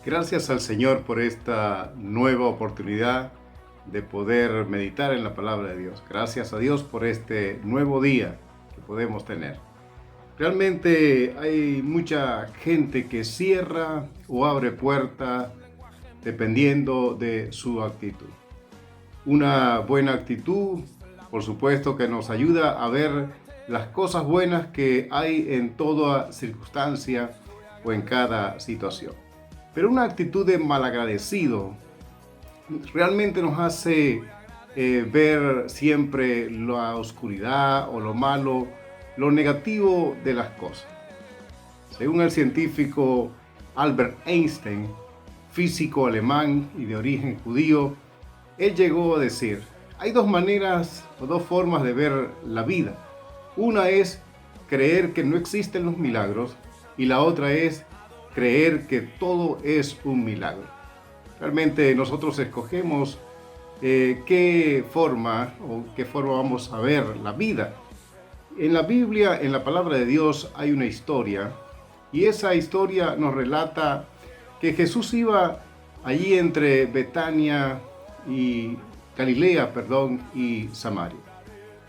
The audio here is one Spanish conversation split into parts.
Gracias al Señor por esta nueva oportunidad de poder meditar en la palabra de Dios. Gracias a Dios por este nuevo día que podemos tener. Realmente hay mucha gente que cierra o abre puertas dependiendo de su actitud. Una buena actitud, por supuesto, que nos ayuda a ver las cosas buenas que hay en toda circunstancia o en cada situación. Pero una actitud de malagradecido realmente nos hace ver siempre la oscuridad o lo malo, lo negativo de las cosas. Según el científico Albert Einstein, físico alemán y de origen judío, él llegó a decir, hay dos maneras o dos formas de ver la vida. Una es creer que no existen los milagros y la otra es creer que todo es un milagro. Realmente nosotros escogemos qué forma vamos a ver la vida. En la Biblia, en la palabra de Dios, hay una historia y esa historia nos relata que Jesús iba allí entre Betania y Galilea, y Samaria.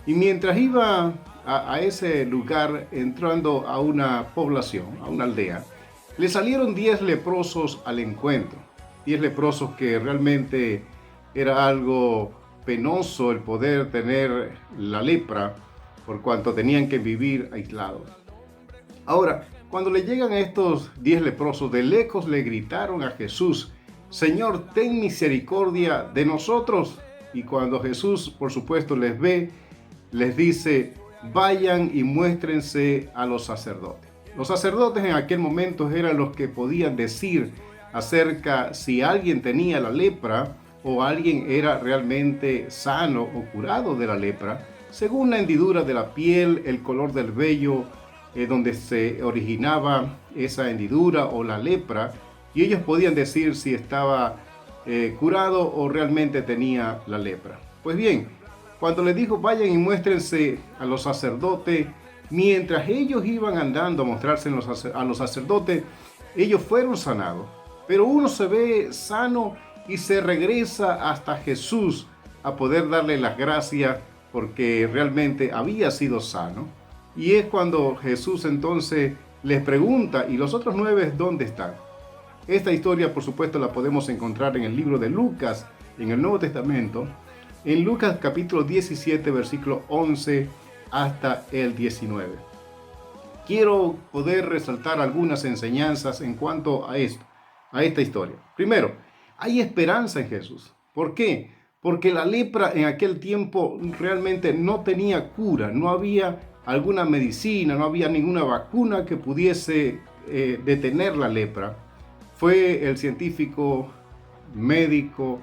Y mientras iba a ese lugar entrando a una población, a una aldea, le salieron 10 leprosos al encuentro. 10 leprosos que realmente era algo penoso el poder tener la lepra por cuanto tenían que vivir aislados. Ahora, cuando le llegan a estos 10 leprosos, de lejos le gritaron a Jesús, Señor, ten misericordia de nosotros. Y cuando Jesús, por supuesto, les ve, les dice, vayan y muéstrense a los sacerdotes. Los sacerdotes en aquel momento eran los que podían decir acerca si alguien tenía la lepra o alguien era realmente sano o curado de la lepra, según la hendidura de la piel, el color del vello, donde se originaba esa hendidura o la lepra, y ellos podían decir si estaba curado o realmente tenía la lepra. Pues bien, cuando les dijo vayan y muéstrense a los sacerdotes, mientras ellos iban andando a mostrarse a los sacerdotes, ellos fueron sanados. Pero uno se ve sano y se regresa hasta Jesús a poder darle las gracias porque realmente había sido sano. Y es cuando Jesús entonces les pregunta, ¿y los otros 9 dónde están? Esta historia, por supuesto, la podemos encontrar en el libro de Lucas, en el Nuevo Testamento, en Lucas capítulo 17, versículo 11 hasta el 19. Quiero poder resaltar algunas enseñanzas en cuanto a esto, a esta historia. Primero, hay esperanza en Jesús. ¿Por qué? Porque la lepra en aquel tiempo realmente no tenía cura, no había alguna medicina, no había ninguna vacuna que pudiese detener la lepra. Fue el científico médico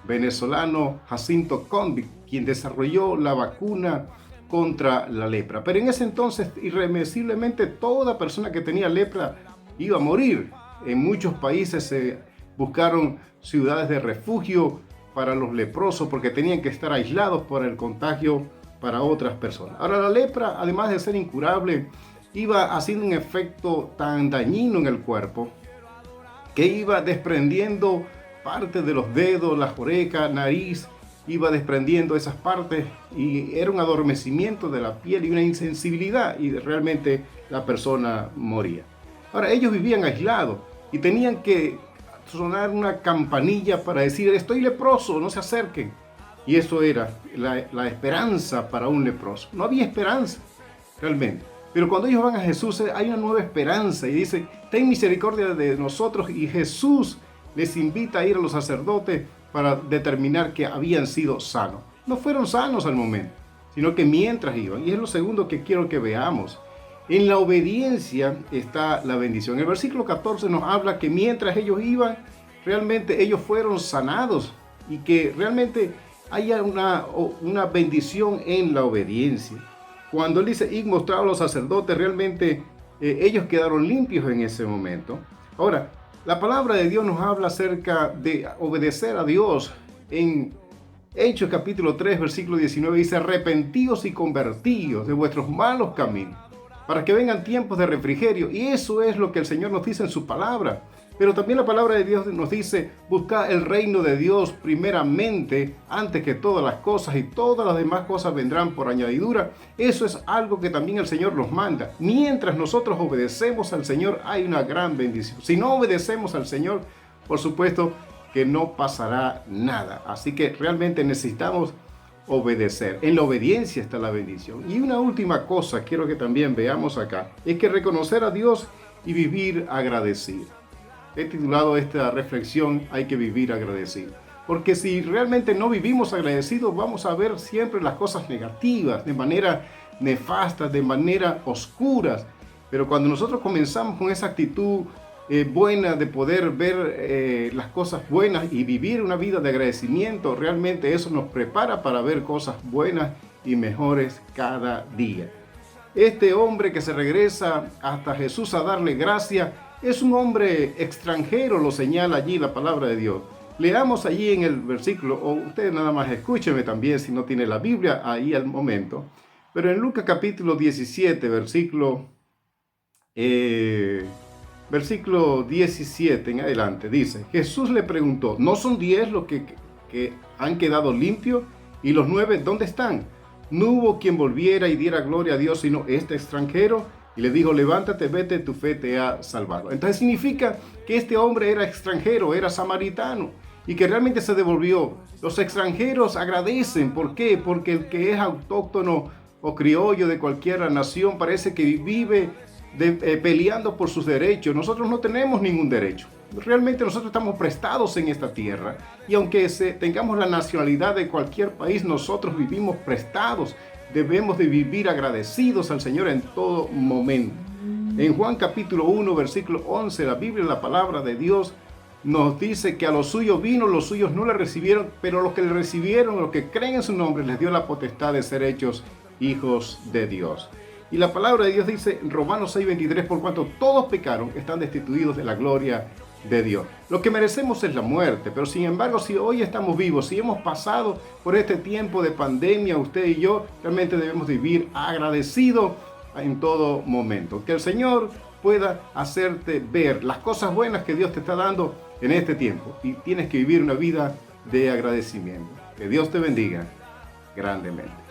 venezolano Jacinto Conde quien desarrolló la vacuna contra la lepra. Pero en ese entonces, irremisiblemente, toda persona que tenía lepra iba a morir. En muchos países se buscaron ciudades de refugio para los leprosos porque tenían que estar aislados por el contagio para otras personas. Ahora, la lepra, además de ser incurable, iba haciendo un efecto tan dañino en el cuerpo que iba desprendiendo parte de los dedos, las orejas, nariz, iba desprendiendo esas partes y era un adormecimiento de la piel y una insensibilidad y realmente la persona moría. Ahora, ellos vivían aislados y tenían que sonar una campanilla para decir, estoy leproso, no se acerquen. Y eso era la esperanza para un leproso. No había esperanza realmente. Pero cuando ellos van a Jesús hay una nueva esperanza y dice, ten misericordia de nosotros, y Jesús les invita a ir a los sacerdotes para determinar que habían sido sanos. No fueron sanos al momento, sino que mientras iban. Y es lo segundo que quiero que veamos. En la obediencia está la bendición. El versículo 14 nos habla que mientras ellos iban, realmente ellos fueron sanados y que realmente haya una bendición en la obediencia. Cuando él dice, y mostraba a los sacerdotes, realmente ellos quedaron limpios en ese momento. Ahora, la palabra de Dios nos habla acerca de obedecer a Dios. En Hechos capítulo 3, versículo 19 dice, arrepentíos y convertíos de vuestros malos caminos, para que vengan tiempos de refrigerio. Y eso es lo que el Señor nos dice en su palabra. Pero también la palabra de Dios nos dice, buscad el reino de Dios primeramente, antes que todas las cosas, y todas las demás cosas vendrán por añadidura. Eso es algo que también el Señor nos manda. Mientras nosotros obedecemos al Señor, hay una gran bendición. Si no obedecemos al Señor, por supuesto que no pasará nada. Así que realmente necesitamos obedecer. En la obediencia está la bendición. Y una última cosa quiero que también veamos acá, es que reconocer a Dios y vivir agradecido. He titulado esta reflexión, hay que vivir agradecido. Porque si realmente no vivimos agradecidos, vamos a ver siempre las cosas negativas, de manera nefasta, de manera oscuras. Pero cuando nosotros comenzamos con esa actitud buena de poder ver las cosas buenas y vivir una vida de agradecimiento, realmente eso nos prepara para ver cosas buenas y mejores cada día. Este hombre que se regresa hasta Jesús a darle gracia es un hombre extranjero, lo señala allí la palabra de Dios. Leamos allí en el versículo, o ustedes nada más escúchenme también si no tiene la Biblia ahí al momento, pero en Lucas capítulo 17, versículo 17 en adelante, dice, Jesús le preguntó, ¿no son 10 los que han quedado limpios? ¿Y los 9 dónde están? No hubo quien volviera y diera gloria a Dios, sino este extranjero. Y le dijo, levántate, vete, tu fe te ha salvado. Entonces significa que este hombre era extranjero, era samaritano, y que realmente se devolvió. Los extranjeros agradecen. ¿Por qué? Porque el que es autóctono o criollo de cualquier nación parece que vive peleando por sus derechos. Nosotros no tenemos ningún derecho. Realmente nosotros estamos prestados en esta tierra, y aunque tengamos la nacionalidad de cualquier país, nosotros vivimos prestados. Debemos de vivir agradecidos al Señor en todo momento. En Juan capítulo 1, versículo 11, la Biblia, la palabra de Dios, nos dice que a los suyos vino, los suyos no le recibieron, pero los que le recibieron, los que creen en su nombre, les dio la potestad de ser hechos hijos de Dios. Y la palabra de Dios dice en Romanos 6:23, por cuanto todos pecaron, están destituidos de la gloria de Dios. Lo que merecemos es la muerte, pero sin embargo, si hoy estamos vivos, si hemos pasado por este tiempo de pandemia, usted y yo, realmente debemos vivir agradecidos en todo momento. Que el Señor pueda hacerte ver las cosas buenas que Dios te está dando en este tiempo, y tienes que vivir una vida de agradecimiento. Que Dios te bendiga grandemente.